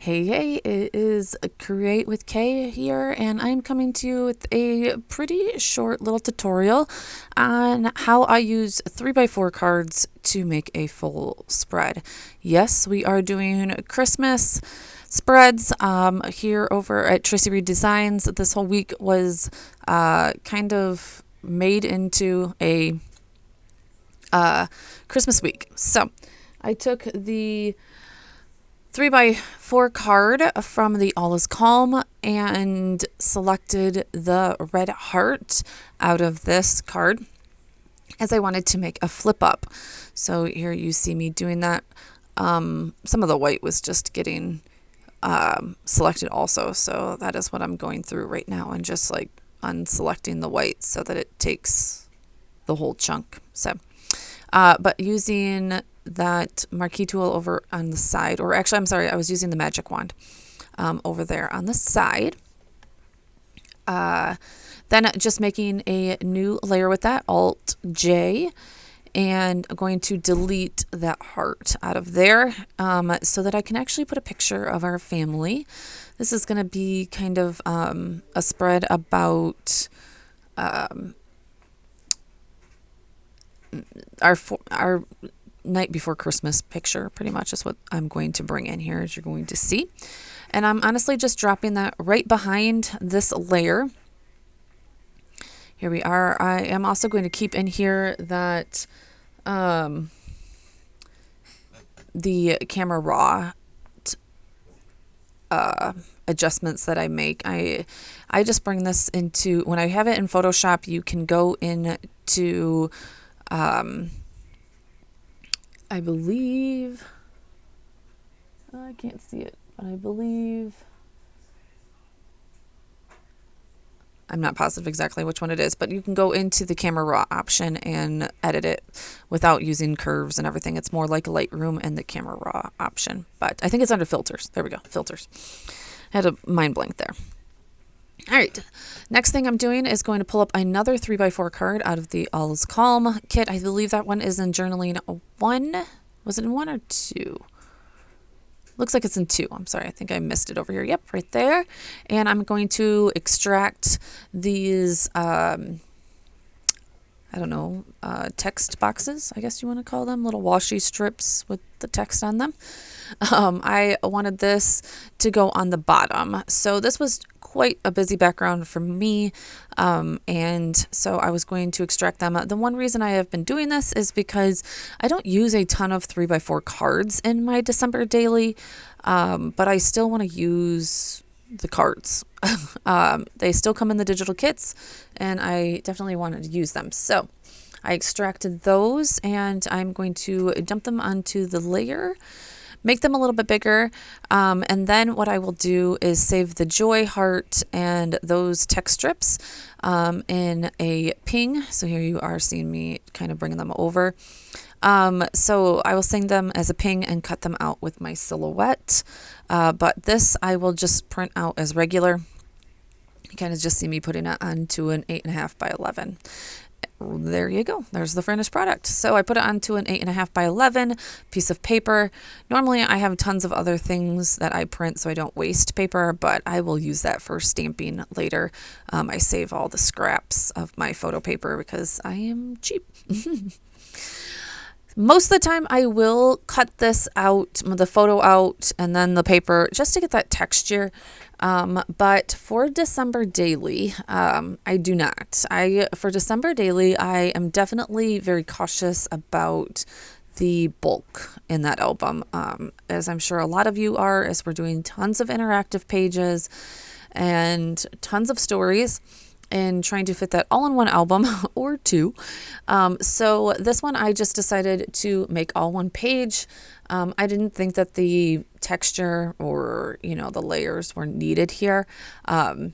Hey, it is Create with Kay here, and I'm coming to you with a pretty short little tutorial on how I use 3x4 cards to make a full spread. Yes, we are doing Christmas spreads here over at Tracy Reed Designs. This whole week was kind of made into a Christmas week. So I took the 3x4 card from the All Is Calm and selected the red heart out of this card as I wanted to make a flip up. So here you see me doing that. Some of the white was just getting selected also. So that is what I'm going through right now and just like unselecting the white so that it takes the whole chunk. So, but using that marquee tool over on the side, or actually, I'm sorry, I was using the magic wand over there on the side. Then just making a new layer with that, Alt J, and I'm going to delete that heart out of there so that I can actually put a picture of our family. This is going to be kind of a spread about our night before Christmas picture, pretty much is what I'm going to bring in here, as you're going to see. And I'm honestly just dropping that right behind this layer. Here we are. I am also going to keep in here that the Camera Raw adjustments that I make. I just bring this into, when I have it in Photoshop, you can go into I believe, I can't see it, but I believe, I'm not positive exactly which one it is, but you can go into the Camera Raw option and edit it without using curves and everything. It's more like Lightroom and the Camera Raw option, but I think it's under filters. There we go, filters. I had a mind blank there. All right, next thing I'm doing is going to pull up another 3x4 card out of the All Is Calm kit. I believe that one is in Journaling 1. Was it in 1 or 2? Looks like it's in 2. I'm sorry, I think I missed it over here. Yep, right there. And I'm going to extract these, I don't know, text boxes, I guess you want to call them, little washi strips with the text on them. I wanted this to go on the bottom. So this was quite a busy background for me. And so I was going to extract them. The one reason I have been doing this is because I don't use a ton of 3x4 cards in my December daily, but I still want to use the cards. They still come in the digital kits, and I definitely wanted to use them. So I extracted those, and I'm going to dump them onto the layer, make them a little bit bigger, and then what I will do is save the joy heart and those text strips in a ping. So here you are seeing me kind of bringing them over. So I will sing them as a ping and cut them out with my silhouette. But this I will just print out as regular. You kind of just see me putting it onto an 8.5 by 11. There you go. There's the finished product. So I put it onto an 8.5 by 11 piece of paper. Normally I have tons of other things that I print so I don't waste paper, but I will use that for stamping later. I save all the scraps of my photo paper because I am cheap. Most of the time I will cut this out, the photo out, and then the paper just to get that texture. But for December daily, I do not. For December daily, I am definitely very cautious about the bulk in that album, as I'm sure a lot of you are, as we're doing tons of interactive pages and tons of stories, and trying to fit that all in one album or two. So this one I just decided to make all one page. I didn't think that the texture or, the layers were needed here. That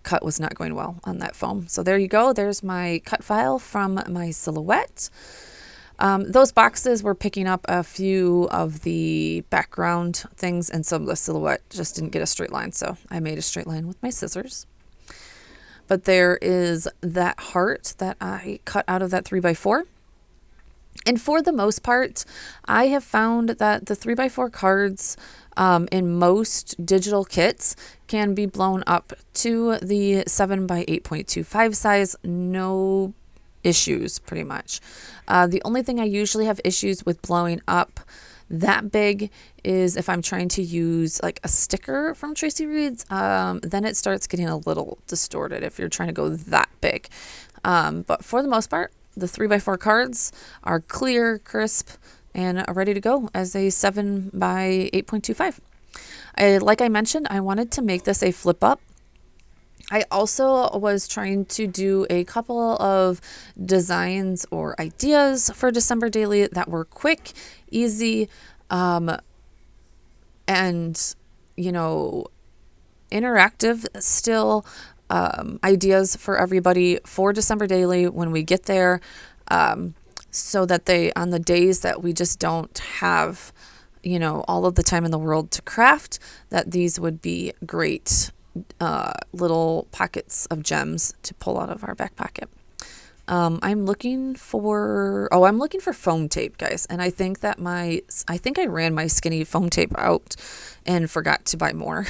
cut was not going well on that foam. So there you go. There's my cut file from my silhouette. Those boxes were picking up a few of the background things, and some of the silhouette just didn't get a straight line. So I made a straight line with my scissors. But there is that heart that I cut out of that 3x4. And for the most part, I have found that the 3x4 cards in most digital kits can be blown up to the 7x8.25 size. No issues, pretty much. The only thing I usually have issues with blowing up that big is if I'm trying to use like a sticker from Tracy Reeds, then it starts getting a little distorted if you're trying to go that big. But for the most part, the 3x4 cards are clear, crisp, and are ready to go as a 7x8.25. Like I mentioned, I wanted to make this a flip up. I also was trying to do a couple of designs or ideas for December Daily that were quick, easy, and, interactive still. Ideas for everybody for December Daily when we get there, so that they, on the days that we just don't have, all of the time in the world to craft, that these would be great little pockets of gems to pull out of our back pocket. I'm looking for foam tape, guys. And I think I ran my skinny foam tape out and forgot to buy more.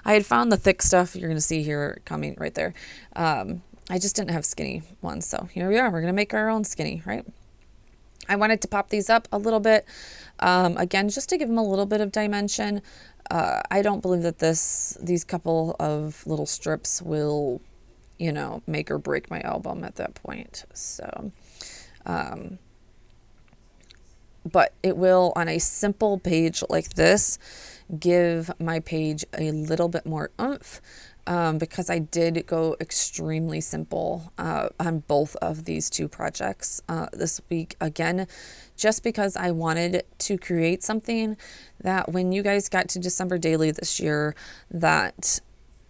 I had found the thick stuff you're going to see here coming right there. I just didn't have skinny ones. So here we are. We're going to make our own skinny, right? I wanted to pop these up a little bit. Again, just to give them a little bit of dimension. I don't believe that these couple of little strips will make or break my album at that point. So, but it will, on a simple page like this, give my page a little bit more oomph, because I did go extremely simple on both of these two projects this week. Again, just because I wanted to create something that when you guys got to December Daily this year, that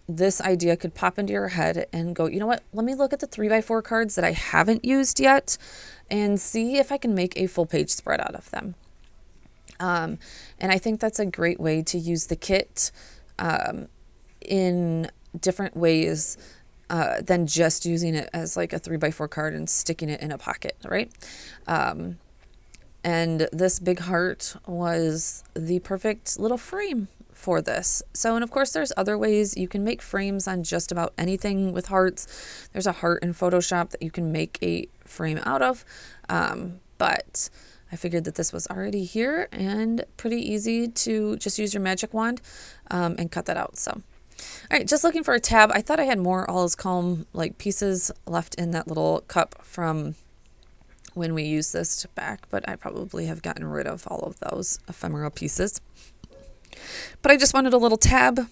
this idea could pop into your head and go, you know what, let me look at the 3x4 cards that I haven't used yet and see if I can make a full page spread out of them. And I think that's a great way to use the kit in different ways than just using it as like a 3x4 card and sticking it in a pocket, right? And this big heart was the perfect little frame for this. So, and of course there's other ways you can make frames on just about anything with hearts. There's a heart in Photoshop that you can make a frame out of. But I figured that this was already here and pretty easy to just use your magic wand and cut that out. So, all right, just looking for a tab. I thought I had more All Is Calm like pieces left in that little cup from when we used this back, but I probably have gotten rid of all of those ephemera pieces. But I just wanted a little tab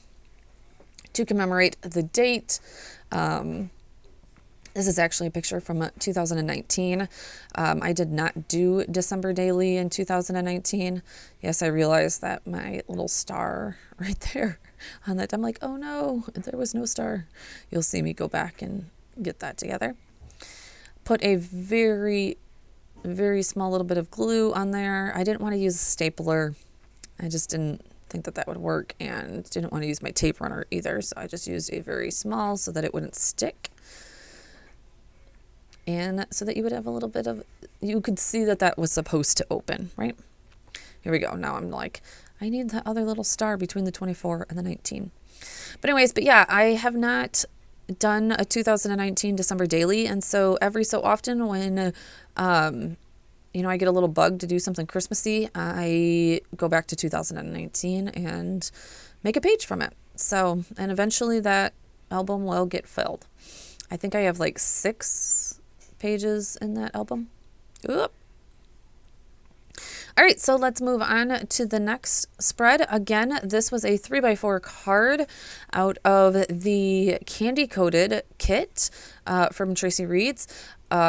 to commemorate the date. This is actually a picture from 2019. I did not do December Daily in 2019. Yes, I realized that my little star right there on that, I'm like, oh no, there was no star. You'll see me go back and get that together. Put a very, very small little bit of glue on there. I didn't want to use a stapler. I just didn't think that would work, and didn't want to use my tape runner either, so I just used a very small so that it wouldn't stick, and so that you would have a little bit of, you could see that was supposed to open, right? Here we go. Now I'm like, I need that other little star between the 24 and the 19. But anyways, yeah, I have not done a 2019 December Daily, and so every so often when I get a little bug to do something Christmassy, I go back to 2019 and make a page from it. So, and eventually that album will get filled. I think I have like 6 pages in that album. Oop. All right, so let's move on to the next spread. Again, this was a 3x4 card out of the Candy Coated kit from Tracy Reeds.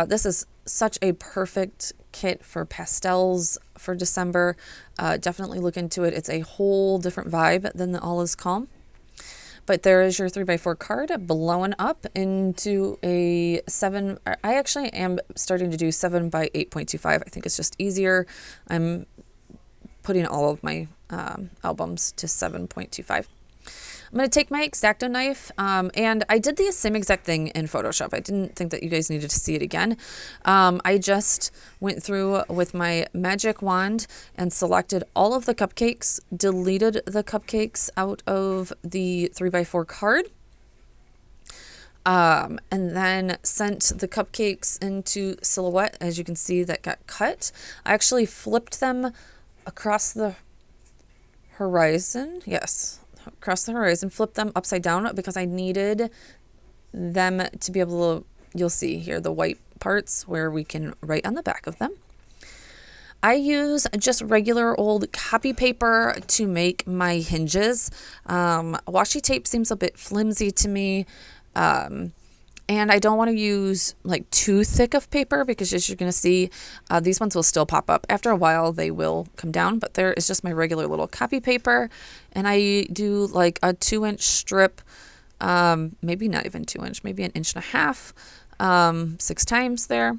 This is such a perfect kit for pastels for December. Definitely look into it. It's a whole different vibe than the All Is Calm. But there is your 3x4 card blown up into a 7. I actually am starting to do 7x8.25. I think it's just easier. I'm putting all of my albums to 7.25. I'm going to take my X-Acto knife, and I did the same exact thing in Photoshop. I didn't think that you guys needed to see it again. I just went through with my magic wand and selected all of the cupcakes, deleted the cupcakes out of the 3x4 card, and then sent the cupcakes into Silhouette. As you can see, that got cut. I actually flipped them across the horizon. Yes, across the horizon, flipped them upside down because I needed them to be able to, you'll see here the white parts where we can write on the back of them. I use just regular old copy paper to make my hinges. Washi tape seems a bit flimsy to me. And I don't want to use like too thick of paper because as you're going to see, these ones will still pop up. After a while, they will come down, but there is just my regular little copy paper. And I do like a 2-inch strip, maybe not even 2-inch, maybe 1.5 inches, 6 times there,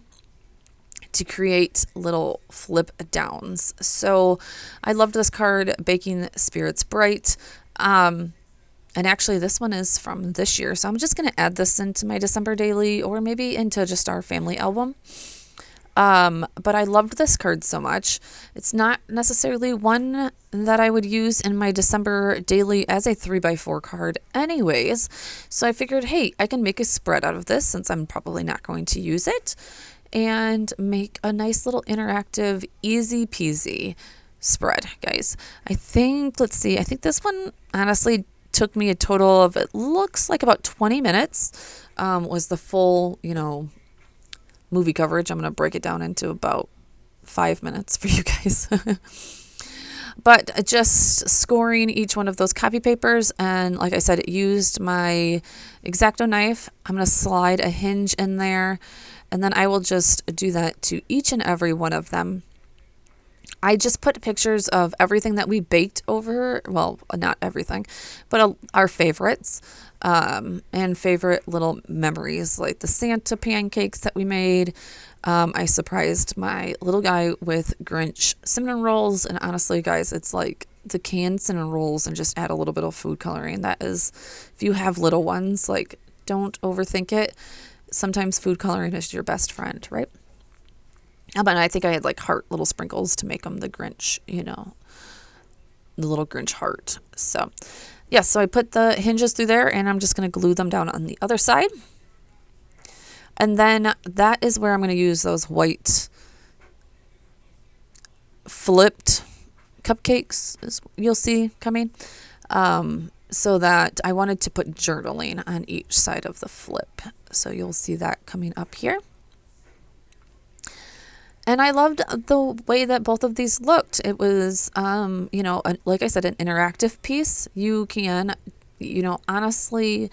to create little flip downs. So I loved this card, Baking Spirits Bright. And actually this one is from this year. So I'm just going to add this into my December daily or maybe into just our family album. But I loved this card so much. It's not necessarily one that I would use in my December daily as a 3x4 card anyways. So I figured, hey, I can make a spread out of this since I'm probably not going to use it and make a nice little interactive, easy peasy spread, guys. I think this one honestly took me a total of, it looks like about 20 minutes, was the full, movie coverage. I'm going to break it down into about 5 minutes for you guys. But just scoring each one of those copy papers. And like I said, it used my X-Acto knife. I'm going to slide a hinge in there. And then I will just do that to each and every one of them. I just put pictures of everything that we baked over, well, not everything, but our favorites, and favorite little memories, like the Santa pancakes that we made. I surprised my little guy with Grinch cinnamon rolls, and honestly, guys, it's like the canned cinnamon rolls and just add a little bit of food coloring. That is, if you have little ones, like, don't overthink it. Sometimes food coloring is your best friend, right? But I think I had like heart little sprinkles to make them the Grinch, the little Grinch heart. So, yes, so I put the hinges through there and I'm just going to glue them down on the other side. And then that is where I'm going to use those white flipped cupcakes, as you'll see coming. So that I wanted to put journaling on each side of the flip. So you'll see that coming up here. And I loved the way that both of these looked. It was, like I said, an interactive piece. You can, honestly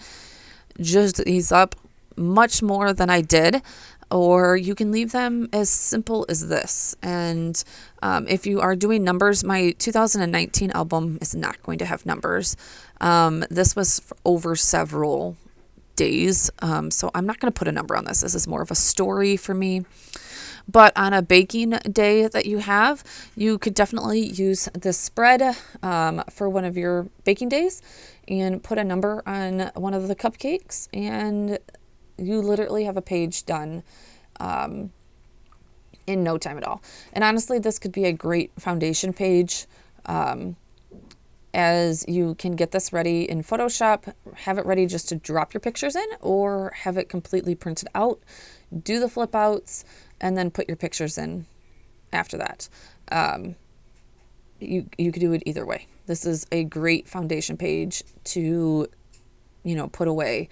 just ease up much more than I did, or you can leave them as simple as this. And if you are doing numbers, my 2019 album is not going to have numbers. This was over several days, so I'm not going to put a number on this. This is more of a story for me. But on a baking day that you have, you could definitely use this spread for one of your baking days and put a number on one of the cupcakes, and you literally have a page done in no time at all. And honestly, this could be a great foundation page, as you can get this ready in Photoshop, have it ready just to drop your pictures in, or have it completely printed out, do the flip outs, and then put your pictures in after that. You could do it either way. This is a great foundation page to, put away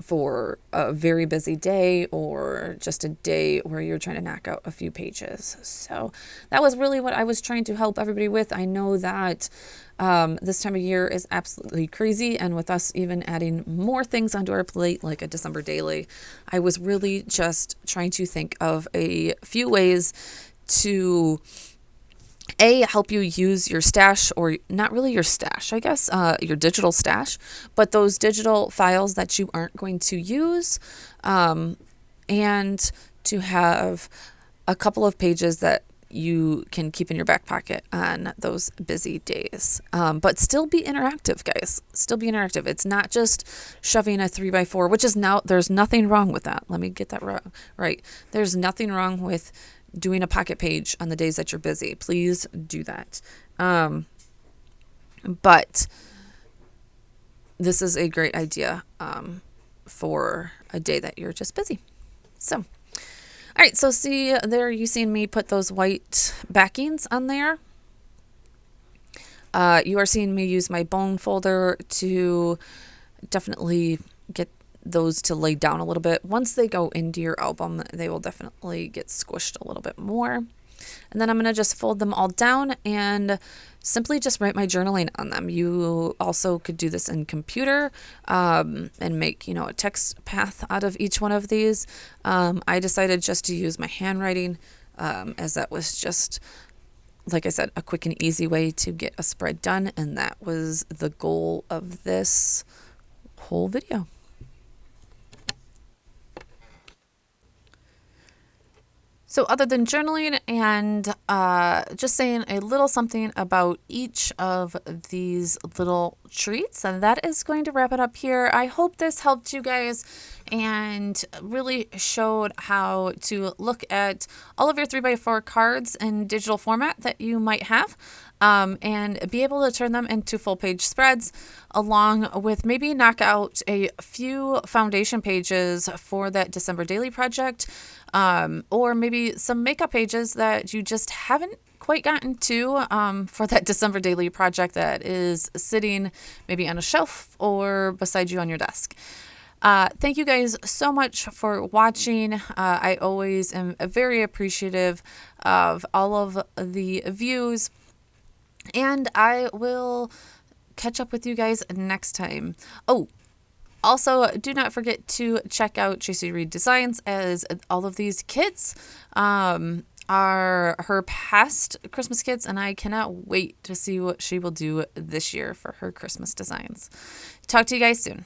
for a very busy day or just a day where you're trying to knock out a few pages. So that was really what I was trying to help everybody with. I know that this time of year is absolutely crazy, and with us even adding more things onto our plate, like a December daily, I was really just trying to think of a few ways to help you use your stash, or not really your stash, I guess, your digital stash, but those digital files that you aren't going to use, and to have a couple of pages that you can keep in your back pocket on those busy days. But still be interactive, guys. Still be interactive. It's not just shoving a 3x4, which is now, there's nothing wrong with that. Let me get that right. There's nothing wrong with doing a pocket page on the days that you're busy. Please do that. But this is a great idea for a day that you're just busy. So, all right. So see there, you seen me put those white backings on there. You are seeing me use my bone folder to definitely get those to lay down a little bit. Once they go into your album, they will definitely get squished a little bit more. And then I'm going to just fold them all down and simply just write my journaling on them. You also could do this in computer and make, a text path out of each one of these. I decided just to use my handwriting as that was just, like I said, a quick and easy way to get a spread done. And that was the goal of this whole video. So other than journaling and just saying a little something about each of these little treats, and that is going to wrap it up here. I hope this helped you guys and really showed how to look at all of your 3x4 cards in digital format that you might have. And be able to turn them into full page spreads, along with maybe knock out a few foundation pages for that December daily project, or maybe some makeup pages that you just haven't quite gotten to for that December daily project that is sitting maybe on a shelf or beside you on your desk. Thank you guys so much for watching. I always am very appreciative of all of the views. And I will catch up with you guys next time. Oh, also, do not forget to check out Tracy Reed Designs, as all of these kits are her past Christmas kits, and I cannot wait to see what she will do this year for her Christmas designs. Talk to you guys soon.